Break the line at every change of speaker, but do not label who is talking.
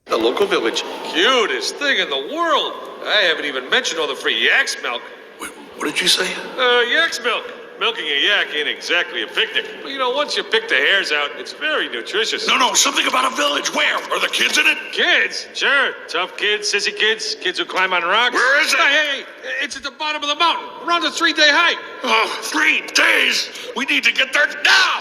The local village. Cutest thing in the world. I haven't even mentioned all the free yak's milk.
Wait, what did you say?
Yak's milk. Milking a yak ain't exactly a picnic. But you know, once you pick the hairs out, it's very nutritious.
No, something about a village. Where? Are the kids in it?
Kids? Sure. Tough kids, sissy kids, kids who climb on rocks.
Where is it?
Hey, it's at the bottom of the mountain, around a 3-day hike.
Oh, 3 days? We need to get there now!